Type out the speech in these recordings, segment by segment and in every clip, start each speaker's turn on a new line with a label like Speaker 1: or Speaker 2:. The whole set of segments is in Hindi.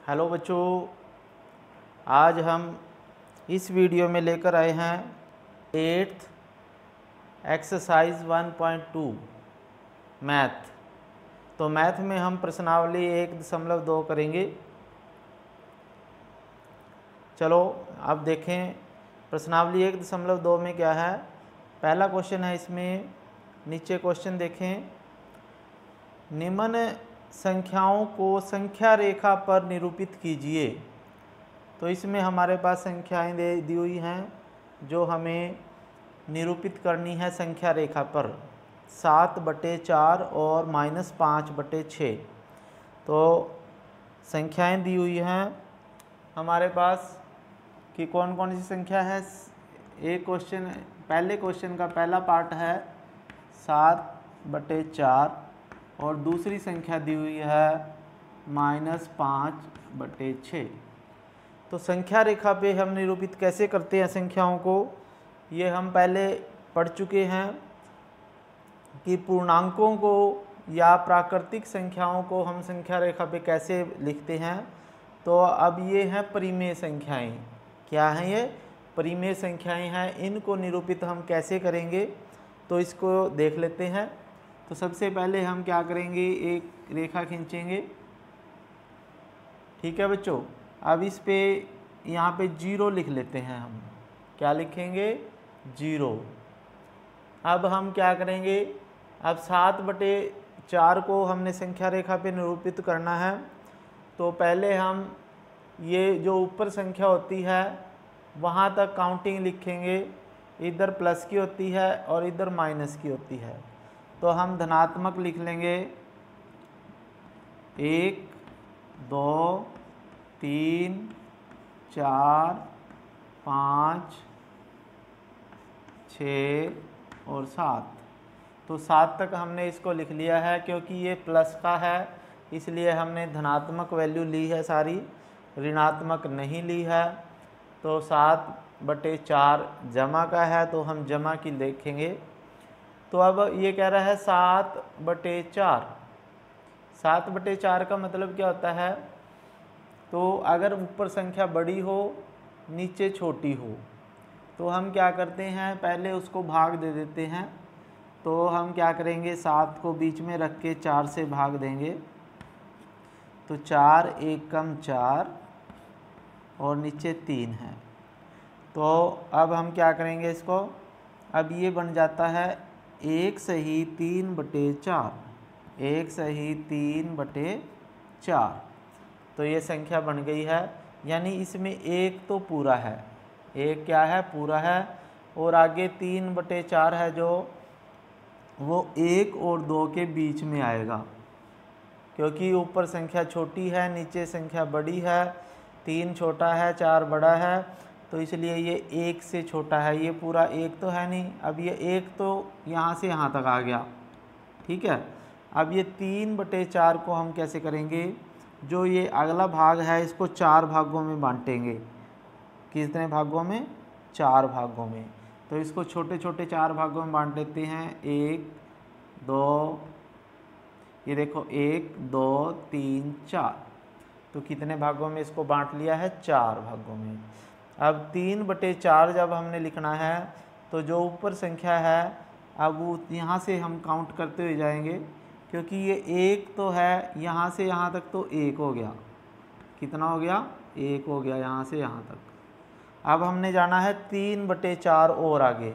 Speaker 1: हेलो बच्चों, आज हम इस वीडियो में लेकर आए हैं 8th एक्सरसाइज 1.2 मैथ। तो मैथ में हम प्रश्नावली 1.2 करेंगे। चलो अब देखें प्रश्नावली 1.2 में क्या है। पहला क्वेश्चन है, इसमें नीचे क्वेश्चन देखें। निम्न संख्याओं को संख्या रेखा पर निरूपित कीजिए। तो इसमें हमारे पास संख्याएं दी हुई हैं जो हमें निरूपित करनी है संख्या रेखा पर, 7/4 और -5/6। तो संख्याएं दी हुई हैं हमारे पास कि कौन कौन सी संख्या है। एक क्वेश्चन, पहले क्वेश्चन का पहला पार्ट है 7/4 और दूसरी संख्या दी हुई है -5/6। तो संख्या रेखा पे हम निरूपित कैसे करते हैं संख्याओं को, ये हम पहले पढ़ चुके हैं कि पूर्णांकों को या प्राकृतिक संख्याओं को हम संख्या रेखा पे कैसे लिखते हैं। तो अब ये हैं परिमेय संख्याएं। क्या हैं ये? परिमेय संख्याएं हैं। इनको निरूपित हम कैसे करेंगे तो इसको देख लेते हैं। तो सबसे पहले हम क्या करेंगे, एक रेखा खींचेंगे। ठीक है बच्चों, अब इस पे यहाँ पे 0 लिख लेते हैं। हम क्या लिखेंगे? 0। अब हम क्या करेंगे, अब 7/4 को हमने संख्या रेखा पे निरूपित करना है। तो पहले हम ये जो ऊपर संख्या होती है वहाँ तक काउंटिंग लिखेंगे। इधर प्लस की होती है और इधर माइनस की होती है। तो हम धनात्मक लिख लेंगे 1, 2, 3, 4, 5, 6 और 7। तो 7 तक हमने इसको लिख लिया है। क्योंकि ये प्लस का है इसलिए हमने धनात्मक वैल्यू ली है सारी, ऋणात्मक नहीं ली है। तो 7/4 जमा का है तो हम जमा की लिखेंगे। तो अब ये कह रहा है 7/4। 7/4 का मतलब क्या होता है? तो अगर ऊपर संख्या बड़ी हो नीचे छोटी हो तो हम क्या करते हैं, पहले उसको भाग दे देते हैं। तो हम क्या करेंगे, 7 को बीच में रख के 4 से भाग देंगे। तो 4 1 कम 4 और नीचे 3 है। तो अब हम क्या करेंगे इसको, अब ये बन जाता है 1 सही 3/4। 1 सही 3/4। तो ये संख्या बन गई है। यानी इसमें एक तो पूरा है, एक क्या है, पूरा है। और आगे 3/4 है जो वो 1 और 2 के बीच में आएगा। क्योंकि ऊपर संख्या छोटी है नीचे संख्या बड़ी है, 3 छोटा है 4 बड़ा है, तो इसलिए ये 1 से छोटा है। ये पूरा 1 तो है नहीं। अब ये 1 तो यहाँ से यहाँ तक आ गया। ठीक है, अब ये 3/4 को हम कैसे करेंगे, जो ये अगला भाग है इसको 4 भागों में बांटेंगे। कितने भागों में? 4 भागों में। तो इसको छोटे छोटे 4 भागों में बांट देते हैं। 1 2, ये देखो 1 2 3 4। तो कितने भागों में इसको बांट लिया है? 4 भागों में। अब 3/4 जब हमने लिखना है तो जो ऊपर संख्या है अब वो यहाँ से हम काउंट करते हुए जाएंगे। क्योंकि ये 1 तो है, यहाँ से यहाँ तक तो 1 हो गया। कितना हो गया? 1 हो गया यहाँ से यहाँ तक। अब हमने जाना है 3/4 और आगे।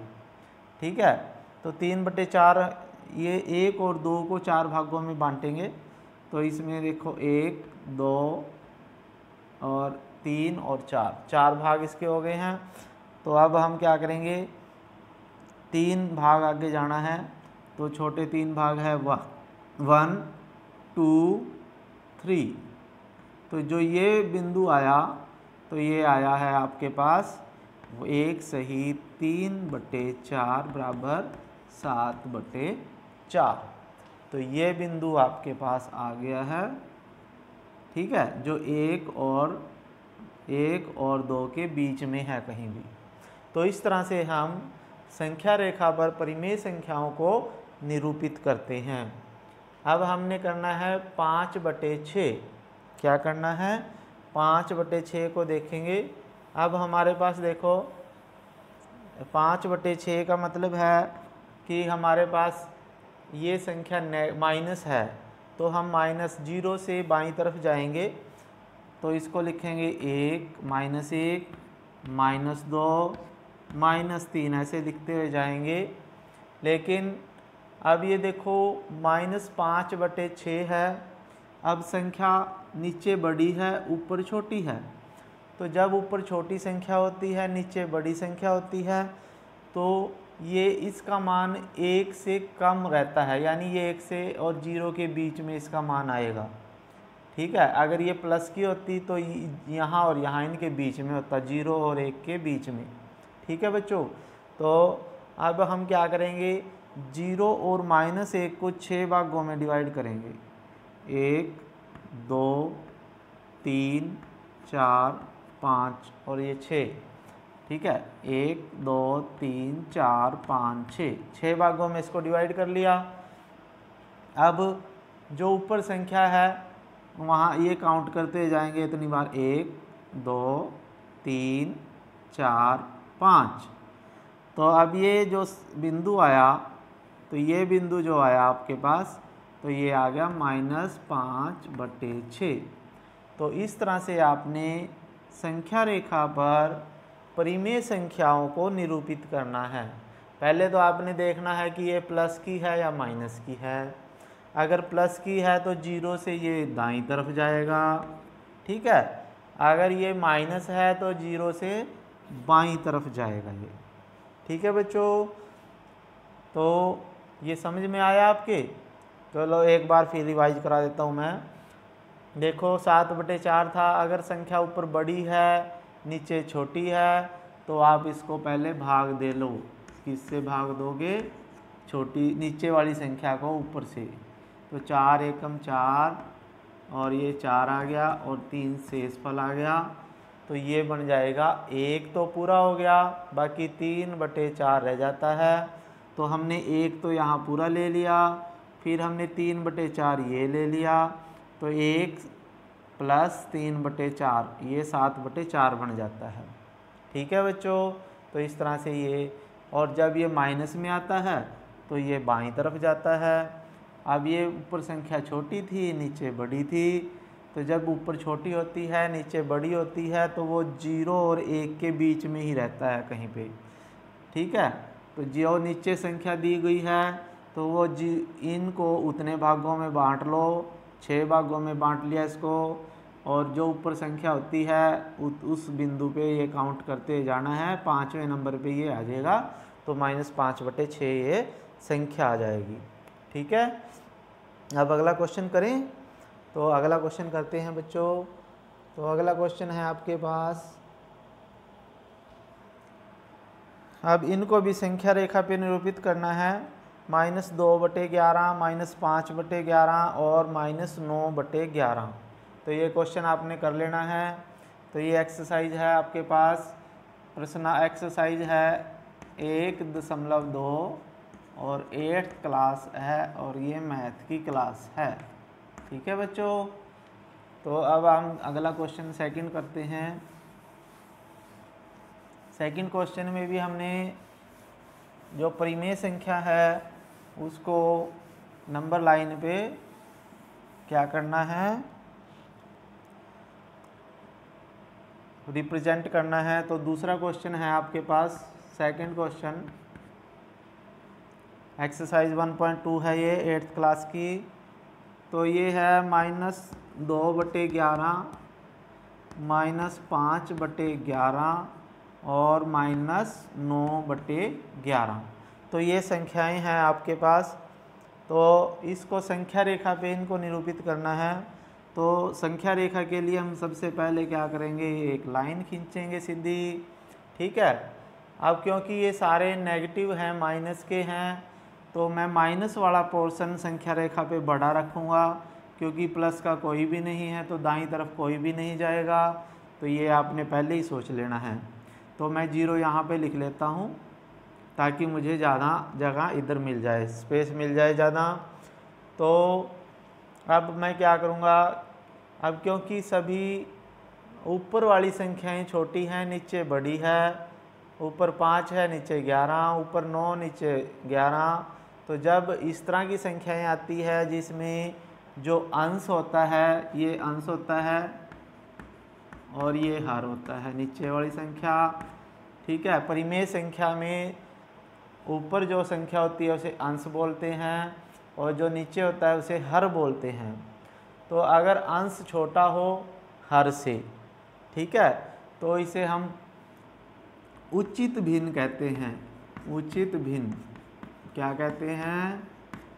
Speaker 1: ठीक है, तो 3/4 ये 1 और 2 को 4 भागों में बांटेंगे। तो इसमें देखो 1 2 और 3 और 4 भाग इसके हो गए हैं। तो अब हम क्या करेंगे, 3 भाग आगे जाना है। तो छोटे 3 भाग है 1 2 3। तो जो ये बिंदु आया तो ये आया है आपके पास 1 सही 3/4 बराबर 7/4। तो ये बिंदु आपके पास आ गया है। ठीक है, जो 1 और 2 के बीच में है कहीं भी। तो इस तरह से हम संख्या रेखा पर परिमेय संख्याओं को निरूपित करते हैं। अब हमने करना है 5/6। क्या करना है? 5/6 को देखेंगे। अब हमारे पास देखो 5/6 का मतलब है कि हमारे पास ये संख्या माइनस है, तो हम -0 से बाईं तरफ जाएंगे तो इसको लिखेंगे 1 -1 -2 -3 ऐसे लिखते हुए जाएंगे। लेकिन अब ये देखो -5/6 है। अब संख्या नीचे बड़ी है ऊपर छोटी है, तो जब ऊपर छोटी संख्या होती है नीचे बड़ी संख्या होती है तो ये इसका मान 1 से कम रहता है, यानी ये 1 से और 0 के बीच में इसका मान आएगा। ठीक है, अगर ये प्लस की होती तो यहाँ और यहाँ इनके बीच में होता, 0 और 1 के बीच में। ठीक है बच्चों, तो अब हम क्या करेंगे, 0 और -1 को 6 भागों में डिवाइड करेंगे। 1 2 3 4 5 और ये 6। ठीक है, 1 2 3 4 5 6 भागों में इसको डिवाइड कर लिया। अब जो ऊपर संख्या है वहाँ ये काउंट करते जाएंगे इतनी बार, 1 2 3 4 5। तो अब ये जो बिंदु आया, तो ये बिंदु जो आया आपके पास, तो ये आ गया -5/6। तो इस तरह से आपने संख्या रेखा पर परिमेय संख्याओं को निरूपित करना है। पहले तो आपने देखना है कि ये प्लस की है या माइनस की है। अगर प्लस की है तो 0 से ये दाईं तरफ जाएगा। ठीक है, अगर ये माइनस है तो 0 से बाईं तरफ जाएगा ये। ठीक है बच्चों, तो ये समझ में आया आपके? चलो एक बार फिर रिवाइज करा देता हूँ मैं। देखो 7/4 था, अगर संख्या ऊपर बड़ी है नीचे छोटी है तो आप इसको पहले भाग दे लो। किससे भाग दोगे? छोटी नीचे वाली संख्या को ऊपर से। तो 4 एकम 4 और ये 4 आ गया और 3 शेषफल आ गया, तो ये बन जाएगा 1 तो पूरा हो गया, बाकी 3/4 रह जाता है। तो हमने 1 तो यहाँ पूरा ले लिया, फिर हमने 3/4 ये ले लिया, तो 1 + 3/4 ये 7/4 बन जाता है। ठीक है बच्चों, तो इस तरह से ये, और जब ये माइनस में आता है तो ये बाईं तरफ जाता है। अब ये ऊपर संख्या छोटी थी नीचे बड़ी थी, तो जब ऊपर छोटी होती है नीचे बड़ी होती है तो वो 0 और 1 के बीच में ही रहता है कहीं पे। ठीक है, तो जो नीचे संख्या दी गई है तो वो इनको उतने भागों में बांट लो, 6 भागों में बांट लिया इसको, और जो ऊपर संख्या होती है उस बिंदु पे ये काउंट करते जाना है, 5वें नंबर पे ये आ जाएगा, तो -5/6 ये संख्या आ जाएगी। ठीक है, अब अगला क्वेश्चन करें। तो अगला क्वेश्चन करते हैं बच्चों। तो अगला क्वेश्चन है आपके पास, अब इनको भी संख्या रेखा पे निरूपित करना है। -2/11 -5/11 और -9/11। तो ये क्वेश्चन आपने कर लेना है। तो ये एक्सरसाइज है आपके पास, प्रश्न एक्सरसाइज है 1.2 और 8th क्लास है और ये मैथ की क्लास है। ठीक है बच्चों, तो अब हम अगला क्वेश्चन सेकंड करते हैं। सेकंड क्वेश्चन में भी हमने जो परिमेय संख्या है उसको नंबर लाइन पे क्या करना है, रिप्रेजेंट करना है। तो दूसरा क्वेश्चन है आपके पास, सेकंड क्वेश्चन एक्सरसाइज 1.2 है ये 8th क्लास की। तो ये है -2/11 -5/11 और -9/11। तो ये संख्याएं हैं आपके पास। तो इसको संख्या रेखा पे इनको निरूपित करना है। तो संख्या रेखा के लिए हम सबसे पहले क्या करेंगे, एक लाइन खींचेंगे सीधी। ठीक है, अब क्योंकि ये सारे नेगेटिव हैं, माइनस के हैं, तो मैं माइनस वाला पोर्शन संख्या रेखा पे बड़ा रखूँगा, क्योंकि प्लस का कोई भी नहीं है तो दाईं तरफ कोई भी नहीं जाएगा। तो ये आपने पहले ही सोच लेना है। तो मैं 0 यहाँ पे लिख लेता हूँ ताकि मुझे ज़्यादा जगह इधर मिल जाए, स्पेस मिल जाए ज़्यादा। तो अब मैं क्या करूँगा, अब क्योंकि सभी ऊपर वाली संख्याएं छोटी हैं, नीचे बड़ी है। ऊपर 5 है, नीचे 11, ऊपर 9, नीचे 11। तो जब इस तरह की संख्याएं आती है जिसमें जो अंश होता है, ये अंश होता है और ये हर होता है, नीचे वाली संख्या, ठीक है। परिमेय संख्या में ऊपर जो संख्या होती है उसे अंश बोलते हैं और जो नीचे होता है उसे हर बोलते हैं। तो अगर अंश छोटा हो हर से, ठीक है, तो इसे हम उचित भिन्न कहते हैं। उचित भिन्न क्या कहते हैं?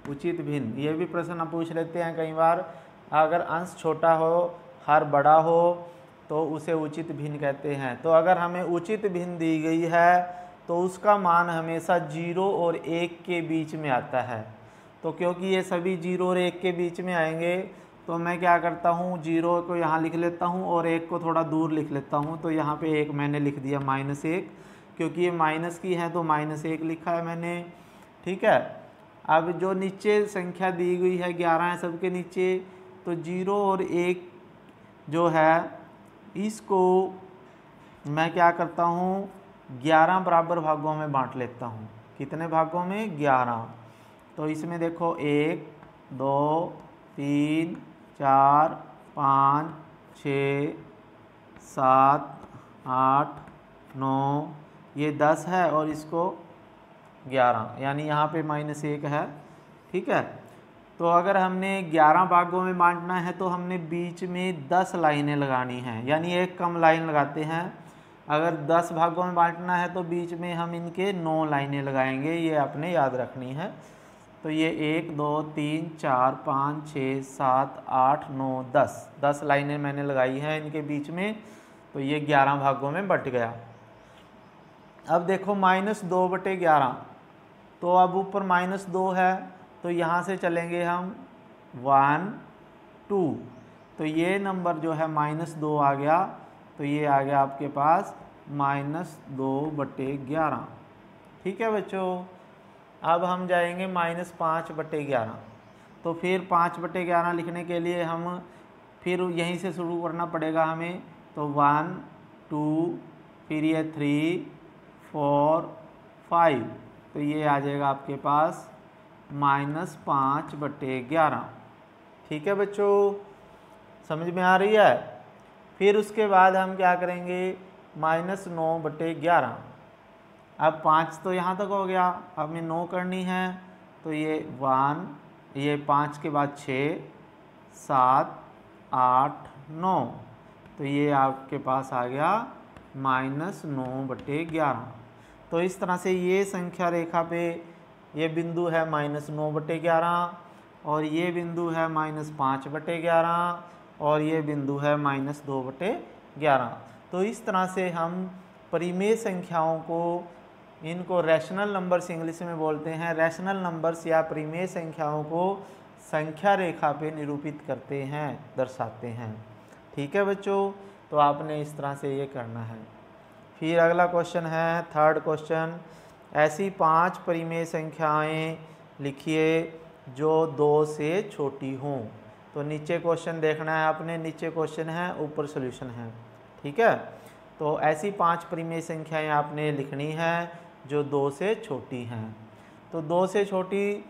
Speaker 1: उचित भिन्न। ये भी प्रश्न पूछ लेते हैं कई बार, अगर अंश छोटा हो हर बड़ा हो तो उसे उचित भिन्न कहते हैं। तो अगर हमें उचित भिन्न दी गई है तो उसका मान हमेशा 0 और 1 के बीच में आता है। तो क्योंकि ये सभी 0 और 1 के बीच में आएंगे तो मैं क्या करता हूँ, 0 को यहाँ लिख लेता हूँ और 1 को थोड़ा दूर लिख लेता हूँ। तो यहाँ पे 1 मैंने लिख दिया -1, क्योंकि ये माइनस की है तो -1 लिखा है मैंने, ठीक है। अब जो नीचे संख्या दी गई है 11 है सबके नीचे, तो 0 और 1 जो है इसको मैं क्या करता हूँ, 11 बराबर भागों में बांट लेता हूँ। कितने भागों में? 11। तो इसमें देखो 1 2 3 4 5 6 7 8 9, ये 10 है और इसको 11, यानी यहाँ पे -1 है, ठीक है। तो अगर हमने 11 भागों में बांटना है तो हमने बीच में 10 लाइनें लगानी हैं, यानी एक कम लाइन लगाते हैं। अगर 10 भागों में बांटना है तो बीच में हम इनके 9 लाइनें लगाएंगे, ये आपने याद रखनी है। तो ये 1 2 3 4 5 6 7 8 9 10 लाइनें मैंने लगाई हैं इनके बीच में। तो ये 11 भागों में बट गया। अब देखो -2/11, तो अब ऊपर -2 है तो यहाँ से चलेंगे हम 1 2, तो ये नंबर जो है -2 आ गया। तो ये आ गया आपके पास -2/11, ठीक है बच्चों। अब हम जाएंगे -5/11। तो फिर 5/11 लिखने के लिए हम फिर यहीं से शुरू करना पड़ेगा हमें। तो 1 2, फिर ये 3 4 5, तो ये आ जाएगा आपके पास -5/11, ठीक है बच्चों, समझ में आ रही है। फिर उसके बाद हम क्या करेंगे, -9/11। अब 5 तो यहाँ तक हो गया, अब हमें 9 करनी है। तो ये 1, ये 5 के बाद 6 7 8 9, तो ये आपके पास आ गया -9/11। तो इस तरह से ये संख्या रेखा पे ये बिंदु है -9/11 और ये बिंदु है -5/11 और ये बिंदु है -2/11। तो इस तरह से हम परिमेय संख्याओं को, इनको रैशनल नंबर्स इंग्लिश में बोलते हैं, रैशनल नंबर्स या परिमेय संख्याओं को संख्या रेखा पे निरूपित करते हैं, दर्शाते हैं, ठीक है बच्चों। तो आपने इस तरह से ये करना है। फिर अगला क्वेश्चन है, थर्ड क्वेश्चन, ऐसी 5 परिमेय संख्याएं लिखिए जो 2 से छोटी हों। तो नीचे क्वेश्चन देखना है आपने, नीचे क्वेश्चन है ऊपर सॉल्यूशन है, ठीक है। तो ऐसी 5 परिमेय संख्याएं आपने लिखनी है जो 2 से छोटी हैं। तो 2 से छोटी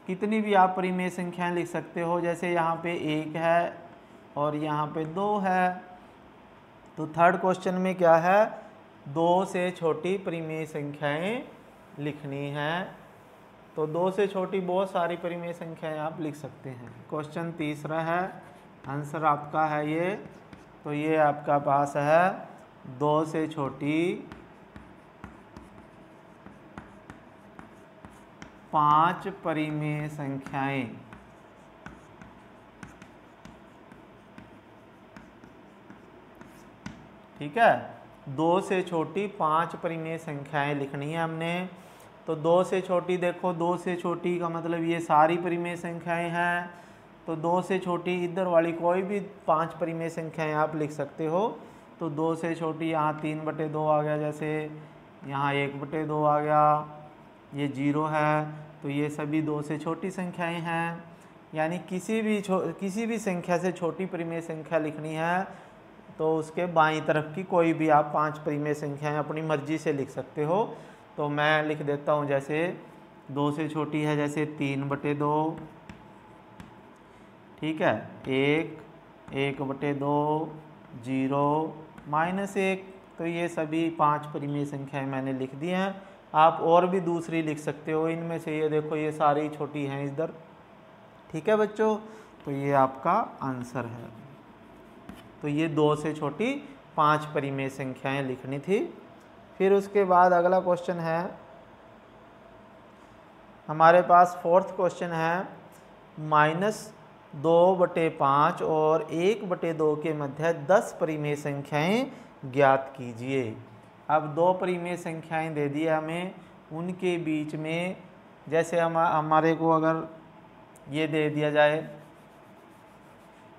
Speaker 1: कितनी भी आप परिमेय संख्याएं लिख सकते हो, जैसे यहाँ पे 1 है और यहाँ पे 2 है। तो थर्ड क्वेश्चन में क्या है, 2 से छोटी परिमेय संख्याएं लिखनी है। तो 2 से छोटी बहुत सारी परिमेय संख्याएं आप लिख सकते हैं। क्वेश्चन तीसरा है, आंसर आपका है ये। तो ये आपका पास है 2 से छोटी 5 परिमेय संख्याएं। ठीक है, 2 से छोटी 5 परिमेय संख्याएं लिखनी है हमने। तो 2 से छोटी, देखो 2 से छोटी का मतलब ये सारी परिमेय संख्याएं हैं। तो 2 से छोटी इधर वाली कोई भी 5 परिमेय संख्याएं आप लिख सकते हो। तो 2 से छोटी यहाँ 3/2 आ गया, जैसे यहाँ 1/2 आ गया, ये 0 है। तो ये सभी 2 से छोटी संख्याएं हैं। यानी किसी भी संख्या से छोटी परिमेय संख्या लिखनी है तो उसके बाईं तरफ की कोई भी आप 5 परिमेय संख्याएं अपनी मर्जी से लिख सकते हो। तो मैं लिख देता हूँ, जैसे 2 से छोटी है जैसे 3/2, ठीक है, 1/2, 0, -1। तो ये सभी 5 परिमेय संख्याएं मैंने लिख दी हैं। आप और भी दूसरी लिख सकते हो इनमें से, ये देखो ये सारी छोटी हैं इधर, ठीक है बच्चों। तो ये आपका आंसर है। तो ये 2 से छोटी 5 परिमेय संख्याएं लिखनी थी। फिर उसके बाद अगला क्वेश्चन है हमारे पास, फोर्थ क्वेश्चन है, -2/5 और 1/2 के मध्य 10 परिमेय संख्याएं ज्ञात कीजिए। अब 2 परिमेय संख्याएं दे दी हमें, उनके बीच में जैसे हमारे को अगर ये दे दिया जाए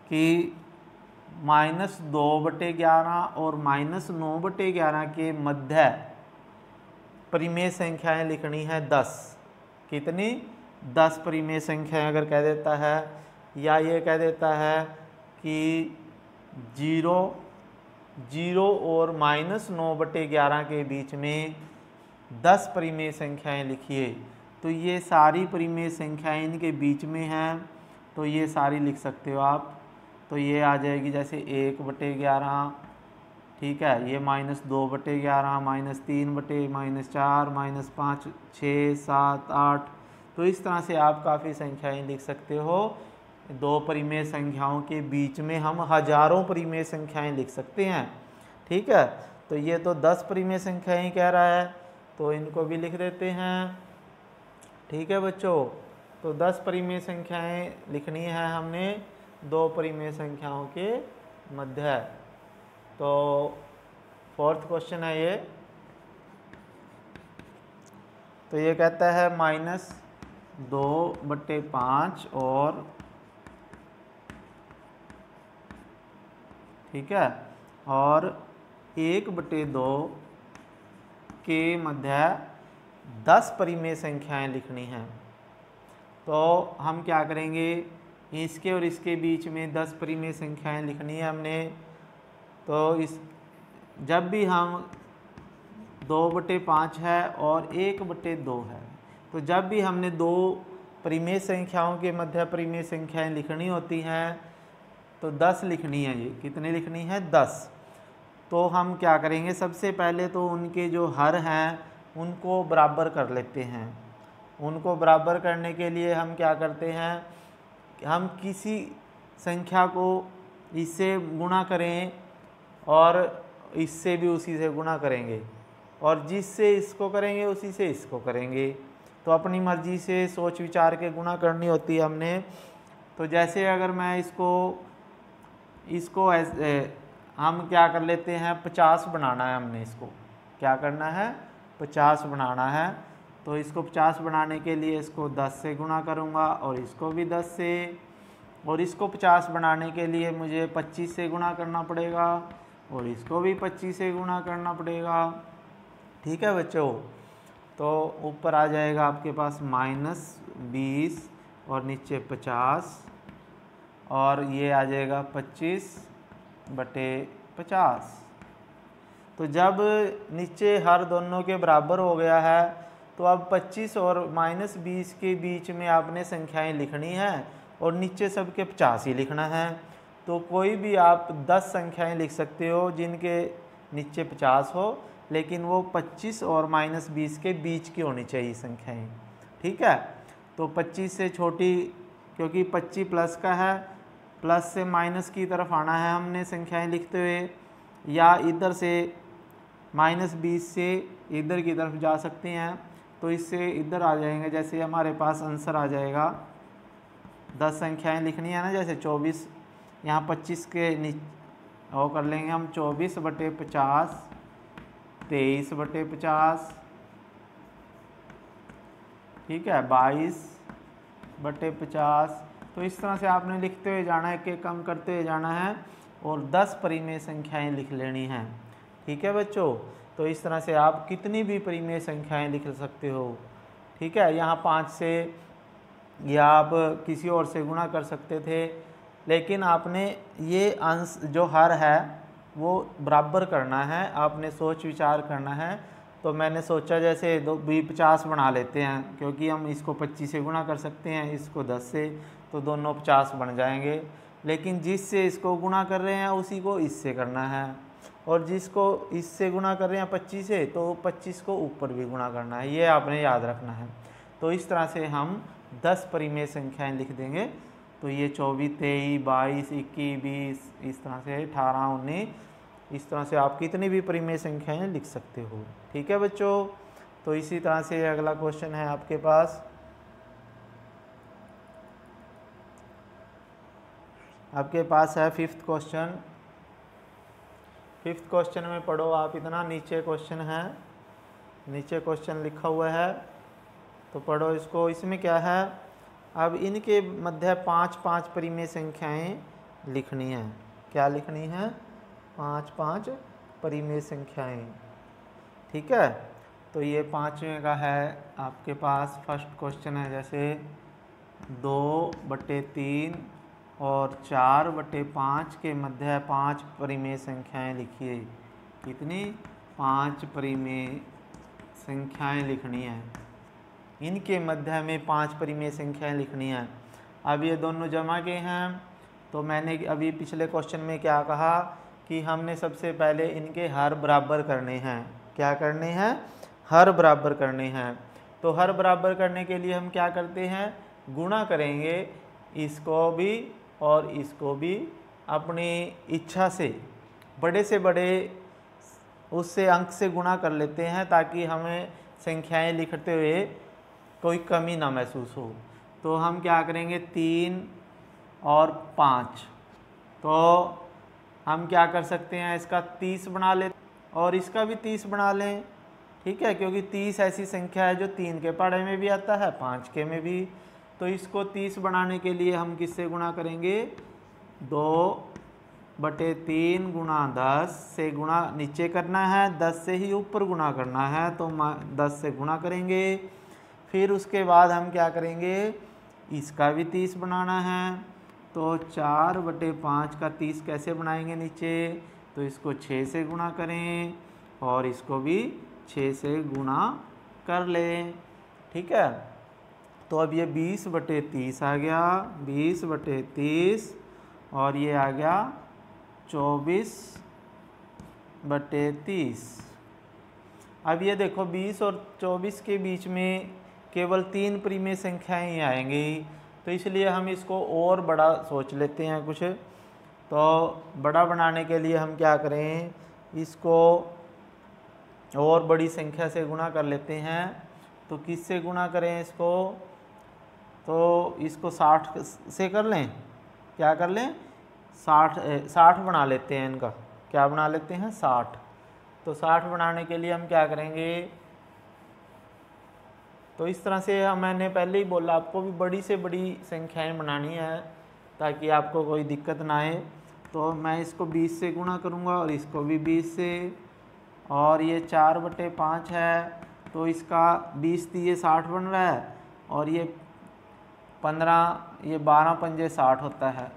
Speaker 1: कि -2/11 और -9/11 के मध्य परिमेय संख्याएं लिखनी है 10। कितनी? 10 परिमेय संख्याएं अगर कह देता है, या ये कह देता है कि 0 और -9/11 के बीच में 10 परिमेय संख्याएं लिखिए। तो ये सारी परिमेय संख्याएं इनके बीच में हैं, तो ये सारी लिख सकते हो आप। तो ये आ जाएगी जैसे 1/11, ठीक है, ये -2/11, -3/4, -5, 6, 7, 8। तो इस तरह से आप काफ़ी संख्याएं लिख सकते हो। 2 परिमेय संख्याओं के बीच में हम हजारों परिमेय संख्याएं लिख सकते हैं, ठीक है। तो ये तो 10 परिमेय संख्याएं कह रहा है, तो इनको भी लिख देते हैं, ठीक है बच्चों। तो 10 परिमेय संख्याएं लिखनी है हमने 2 परिमेय संख्याओं के मध्य। तो फोर्थ क्वेश्चन है ये। तो ये कहता है -2/5 और, ठीक है, और 1/2 के मध्य 10 परिमेय संख्याएं लिखनी हैं। तो हम क्या करेंगे, इसके और इसके बीच में 10 परिमेय संख्याएं लिखनी है हमने। तो इस जब भी हम 2/5 है और 1/2 है, तो जब भी हमने 2 परिमेय संख्याओं के मध्य परिमेय संख्याएं लिखनी होती हैं तो 10 लिखनी है। ये कितनी लिखनी है? 10। तो हम क्या करेंगे, सबसे पहले तो उनके जो हर हैं उनको बराबर कर लेते हैं। उनको बराबर करने के लिए हम क्या करते हैं, हम किसी संख्या को इससे गुणा करें और इससे भी उसी से गुणा करेंगे, और जिससे इसको करेंगे उसी से इसको करेंगे। तो अपनी मर्जी से सोच विचार के गुणा करनी होती है हमने। तो जैसे अगर मैं इसको ऐसे हम क्या कर लेते हैं, 50 बनाना है हमने। इसको क्या करना है, 50 बनाना है। तो इसको 50 बनाने के लिए इसको 10 से गुणा करूँगा और इसको भी 10 से, और इसको 50 बनाने के लिए मुझे 25 से गुणा करना पड़ेगा और इसको भी 25 से गुणा करना पड़ेगा, ठीक है बच्चों। तो ऊपर आ जाएगा आपके पास -20 और नीचे 50, और ये आ जाएगा 25/50। तो जब नीचे हर दोनों के बराबर हो गया है, तो अब 25 और -20 के बीच में आपने संख्याएं लिखनी है और नीचे सबके 50 ही लिखना है। तो कोई भी आप 10 संख्याएं लिख सकते हो जिनके नीचे 50 हो, लेकिन वो 25 और -20 के बीच की होनी चाहिए संख्याएं, ठीक है। तो 25 से छोटी, क्योंकि 25 प्लस का है, प्लस से माइनस की तरफ आना है हमने संख्याएं लिखते हुए, या इधर से -20 से इधर की तरफ जा सकते हैं। तो इससे इधर आ जाएंगे, जैसे हमारे पास आंसर आ जाएगा 10 संख्याएं लिखनी है ना, जैसे 24, यहाँ 25 के नीचे वो कर लेंगे हम 24/50, 23/50, ठीक है, 22/50। तो इस तरह से आपने लिखते हुए जाना है, कि कम करते हुए जाना है और 10 परिमेय संख्याएं लिख लेनी हैं, ठीक है बच्चों। तो इस तरह से आप कितनी भी परिमेय संख्याएं लिख सकते हो, ठीक है। यहाँ 5 से या आप किसी और से गुणा कर सकते थे, लेकिन आपने ये अंश जो हर है वो बराबर करना है, आपने सोच विचार करना है। तो मैंने सोचा जैसे 50 बना लेते हैं, क्योंकि हम इसको 25 से गुणा कर सकते हैं, इसको 10 से, तो दोनों 50 बन जाएंगे। लेकिन जिससे इसको गुणा कर रहे हैं उसी को इससे करना है, और जिसको इससे गुणा कर रहे हैं 25 से, तो 25 को ऊपर भी गुणा करना है, ये आपने याद रखना है। तो इस तरह से हम 10 परिमेय संख्याएं लिख देंगे। तो ये 24, 23, 22, 21, 20, इस तरह से 18, 19, इस तरह से आप कितनी भी परिमेय संख्याएं लिख सकते हो। ठीक है बच्चों। तो इसी तरह से अगला क्वेश्चन है आपके पास, है 5th क्वेश्चन। 5th क्वेश्चन में पढ़ो आप, इतना नीचे क्वेश्चन है, नीचे क्वेश्चन लिखा हुआ है, तो पढ़ो इसको। इसमें क्या है, अब इनके मध्य 5 परिमेय संख्याएं लिखनी है। क्या लिखनी है? 5 परिमेय संख्याएं। ठीक है। तो ये 5वें का है आपके पास। फर्स्ट क्वेश्चन है जैसे 2/3 और 4/5 के मध्य 5 परिमेय संख्याएं लिखिए। कितनी? 5 परिमेय संख्याएं लिखनी है। इनके मध्य में 5 परिमेय संख्याएं लिखनी है। अब ये दोनों जमा के हैं, तो मैंने अभी पिछले क्वेश्चन में क्या कहा कि हमने सबसे पहले इनके हर बराबर करने हैं। क्या करने हैं? हर बराबर करने हैं। तो हर बराबर करने के लिए हम क्या करते हैं? गुणा करेंगे, इसको भी और इसको भी अपनी इच्छा से बड़े उससे अंक से गुणा कर लेते हैं, ताकि हमें संख्याएं लिखते हुए कोई कमी ना महसूस हो। तो हम क्या करेंगे? 3 और 5, तो हम क्या कर सकते हैं? इसका 30 बना लें और इसका भी 30 बना लें। ठीक है, क्योंकि 30 ऐसी संख्या है जो 3 के पढ़े में भी आता है, 5 के में भी। तो इसको 30 बनाने के लिए हम किससे गुणा करेंगे? 2/3 गुणा 10 से गुणा नीचे करना है, 10 से ही ऊपर गुणा करना है, तो 10 से गुणा करेंगे। फिर उसके बाद हम क्या करेंगे? इसका भी 30 बनाना है। तो 4/5 का 30 कैसे बनाएंगे नीचे? तो इसको 6 से गुणा करें और इसको भी 6 से गुणा कर लें। ठीक है। तो अब ये 20/30 आ गया, 20/30, और ये आ गया 24/30। अब ये देखो 20 और 24 के बीच में केवल 3 परिमेय संख्याएं ही आएंगी, तो इसलिए हम इसको और बड़ा सोच लेते हैं कुछ। तो बड़ा बनाने के लिए हम क्या करें? इसको और बड़ी संख्या से गुणा कर लेते हैं। तो किससे गुणा करें इसको? तो इसको 60 से कर लें। क्या कर लें? 60 बना लेते हैं इनका। क्या बना लेते हैं? 60। तो 60 बनाने के लिए हम क्या करेंगे? तो इस तरह से मैंने पहले ही बोला आपको भी बड़ी से बड़ी संख्याएं बनानी है, ताकि आपको कोई दिक्कत ना आए। तो मैं इसको 20 से गुणा करूँगा और इसको भी 20 से, और ये 4/5 है, तो इसका 20 ये 60 बन रहा है, और ये 15, ये 12 पंजे 60 होता है।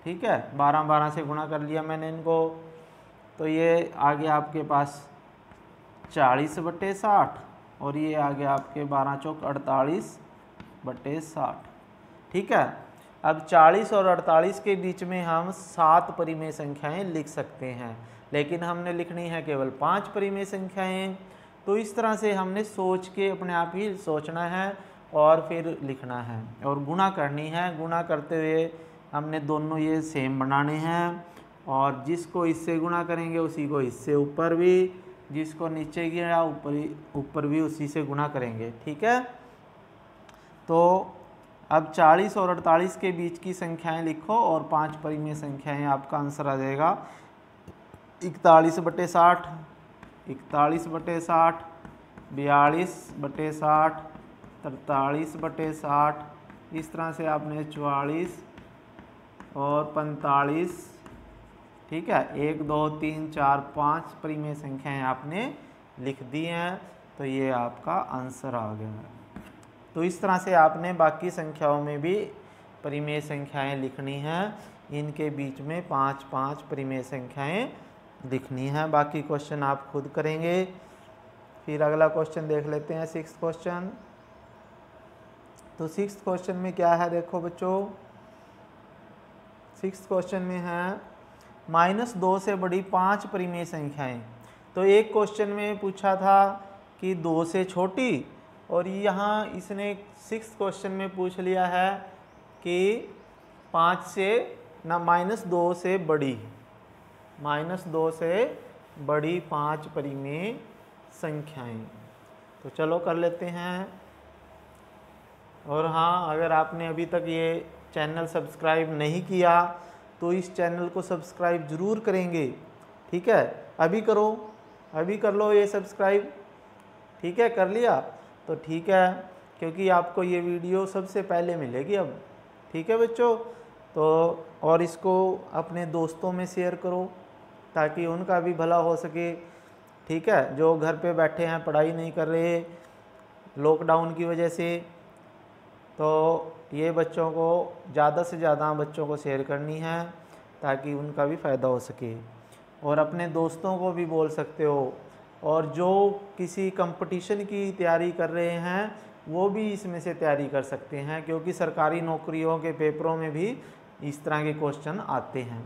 Speaker 1: ठीक है, 12 से गुणा कर लिया मैंने इनको। तो ये आ गया आपके पास 40/60, और ये आ गया आपके 12 चौक 48/60। ठीक है। अब 40 और 48 के बीच में हम 7 परिमेय संख्याएं लिख सकते हैं, लेकिन हमने लिखनी है केवल 5 परिमेय संख्याएं। तो इस तरह से हमने सोच के अपने आप ही सोचना है और फिर लिखना है और गुणा करनी है। गुणा करते हुए हमने दोनों ये सेम बनाने हैं, और जिसको इससे गुणा करेंगे उसी को इससे ऊपर भी, जिसको नीचे गिरा ऊपर भी उसी से गुणा करेंगे। ठीक है। तो अब 40 और 48 के बीच की संख्याएं लिखो और 5 परिमेय संख्याएं, आपका आंसर आ जाएगा 41/60, 41/60, 42/60, 43/60। इस तरह से आपने 44 और 45, ठीक है, 1 2 3 4 5 परिमेय संख्याएं आपने लिख दी हैं। तो ये आपका आंसर आ गया। तो इस तरह से आपने बाकी संख्याओं में भी परिमेय संख्याएं लिखनी हैं। इनके बीच में 5 5 परिमेय संख्याएं लिखनी है, बाकी क्वेश्चन आप खुद करेंगे। फिर अगला क्वेश्चन देख लेते हैं, 6th क्वेश्चन। तो 6th क्वेश्चन में क्या है, देखो बच्चों, 6th क्वेश्चन में है -2 से बड़ी 5 परिमेय संख्याएं। तो एक क्वेश्चन में पूछा था कि 2 से छोटी, और यहाँ इसने 6th क्वेश्चन में पूछ लिया है कि 5 से ना -2 से बड़ी, -2 से बड़ी 5 परिमेय संख्याएं। तो चलो कर लेते हैं। और हाँ, अगर आपने अभी तक ये चैनल सब्सक्राइब नहीं किया तो इस चैनल को सब्सक्राइब ज़रूर करेंगे, ठीक है। अभी करो, अभी कर लो ये सब्सक्राइब, ठीक है। कर लिया तो ठीक है, क्योंकि आपको ये वीडियो सबसे पहले मिलेगी अब, ठीक है बच्चों। तो और इसको अपने दोस्तों में शेयर करो ताकि उनका भी भला हो सके, ठीक है। जो घर पे बैठे हैं, पढ़ाई नहीं कर रहे लॉकडाउन की वजह से, तो ये बच्चों को ज़्यादा से ज़्यादा बच्चों को शेयर करनी है ताकि उनका भी फ़ायदा हो सके। और अपने दोस्तों को भी बोल सकते हो, और जो किसी कंपटीशन की तैयारी कर रहे हैं वो भी इसमें से तैयारी कर सकते हैं, क्योंकि सरकारी नौकरियों के पेपरों में भी इस तरह के क्वेश्चन आते हैं।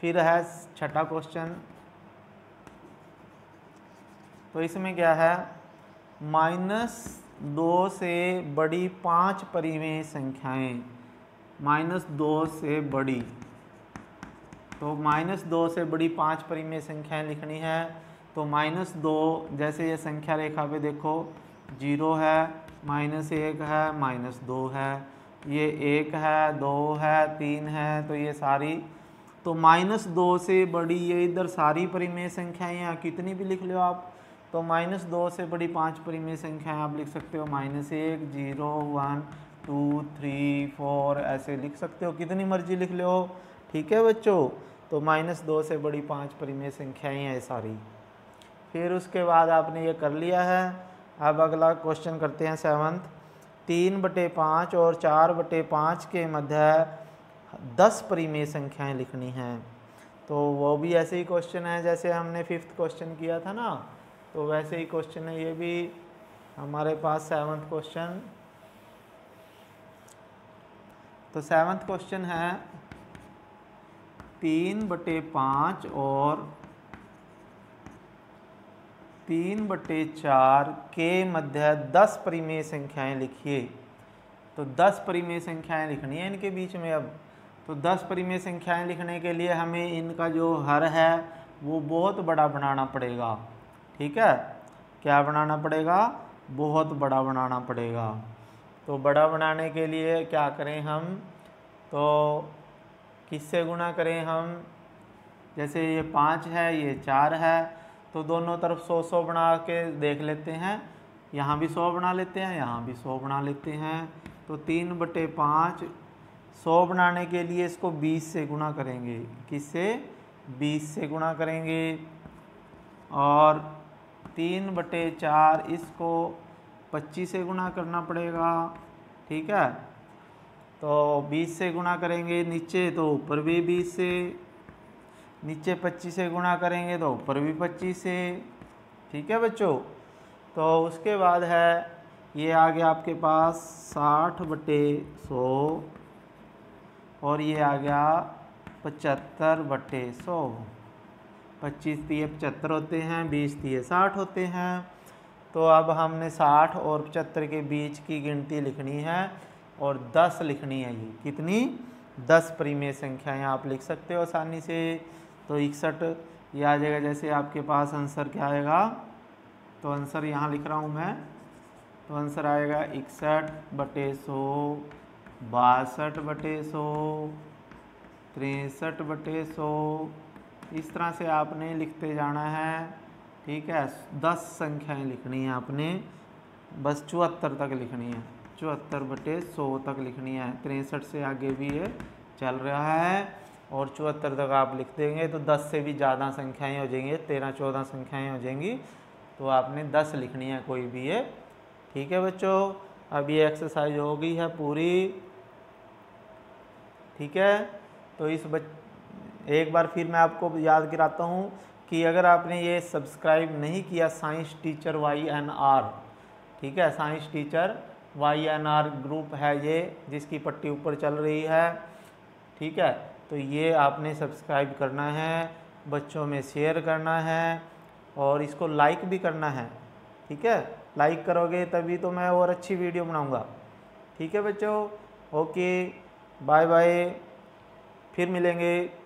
Speaker 1: फिर है 6ठा क्वेश्चन। तो इसमें क्या है, -2 से बड़ी 5 परिमेय संख्याएं, -2 से बड़ी, तो -2 से बड़ी 5 परिमेय संख्याएं लिखनी है। तो -2, जैसे ये संख्या रेखा पे देखो 0 है, -1 है, -2 है, ये 1 है, 2 है, 3 है, तो ये सारी, तो -2 से बड़ी ये इधर सारी परिमेय संख्याएं, यहाँ कितनी भी लिख लो आप। तो -2 से बड़ी 5 परिमेय संख्याएं आप लिख सकते हो, -1, 0, 1, 2, 3, 4, ऐसे लिख सकते हो, कितनी मर्जी लिख लो, ठीक है बच्चों। तो -2 से बड़ी 5 परिमेय संख्याएं हैं सारी। फिर उसके बाद आपने ये कर लिया है। अब अगला क्वेश्चन करते हैं 7th। 3/5 और 4/5 के मध्य 10 परिमेय संख्याएं लिखनी हैं। तो वो भी ऐसे ही क्वेश्चन है जैसे हमने 5th क्वेश्चन किया था ना, तो वैसे ही क्वेश्चन है ये भी हमारे पास 7th क्वेश्चन। तो 7th क्वेश्चन है 3/5 और 3/4 के मध्य 10 परिमेय संख्याएं लिखिए। तो 10 परिमेय संख्याएं लिखनी है इनके बीच में। अब तो 10 परिमेय संख्याएं लिखने के लिए हमें इनका जो हर है वो बहुत बड़ा बनाना पड़ेगा, ठीक है। क्या बनाना पड़ेगा, बहुत बड़ा बनाना पड़ेगा। तो बड़ा बनाने के लिए क्या करें हम, तो किससे गुणा करें हम, जैसे ये 5 है, ये 4 है, तो दोनों तरफ 100-100 बना के देख लेते हैं। यहाँ भी 100 बना लेते हैं, यहाँ भी 100 बना लेते हैं। तो 3/5 100 बनाने के लिए इसको 20 से गुणा करेंगे। किससे, 20 से गुणा करेंगे। और 3/4 इसको 25 से गुणा करना पड़ेगा, ठीक है। तो 20 से गुणा करेंगे नीचे, तो ऊपर भी 20 से, नीचे 25 से गुणा करेंगे तो ऊपर भी 25 से, ठीक है बच्चों। तो उसके बाद है ये आ गया आपके पास 60/100 और ये आ गया 75/100। 25 तिये 75 होते हैं, 20 तिये 60 होते हैं। तो अब हमने 60 और 75 के बीच की गिनती लिखनी है और 10 लिखनी है। ये कितनी, 10 परिमेय संख्याएं आप लिख सकते हो आसानी से। तो 61 ये आ जाएगा। जैसे आपके पास आंसर क्या आएगा, तो आंसर यहाँ लिख रहा हूँ मैं। तो आंसर आएगा 61/100, 62/100, 63/100। इस तरह से आपने लिखते जाना है, ठीक है। 10 संख्याएं लिखनी है आपने, बस 74 तक लिखनी है, 74/100 तक लिखनी है। 63 से आगे भी ये चल रहा है और 74 तक आप लिख देंगे तो 10 से भी ज़्यादा संख्याएं हो जाएंगी, 13-14 संख्याएं हो जाएंगी। तो आपने 10 लिखनी है कोई भी ये, ठीक है बच्चों। अब ये एक्सरसाइज हो गई है पूरी, ठीक है। तो एक बार फिर मैं आपको याद कराता हूँ कि अगर आपने ये सब्सक्राइब नहीं किया साइंस टीचर YNR, ठीक है, साइंस टीचर YNR ग्रुप है ये, जिसकी पट्टी ऊपर चल रही है, ठीक है, तो ये आपने सब्सक्राइब करना है, बच्चों में शेयर करना है और इसको लाइक भी करना है, ठीक है। लाइक करोगे तभी तो मैं और अच्छी वीडियो बनाऊंगा, ठीक है बच्चों। ओके, बाय बाय, फिर मिलेंगे।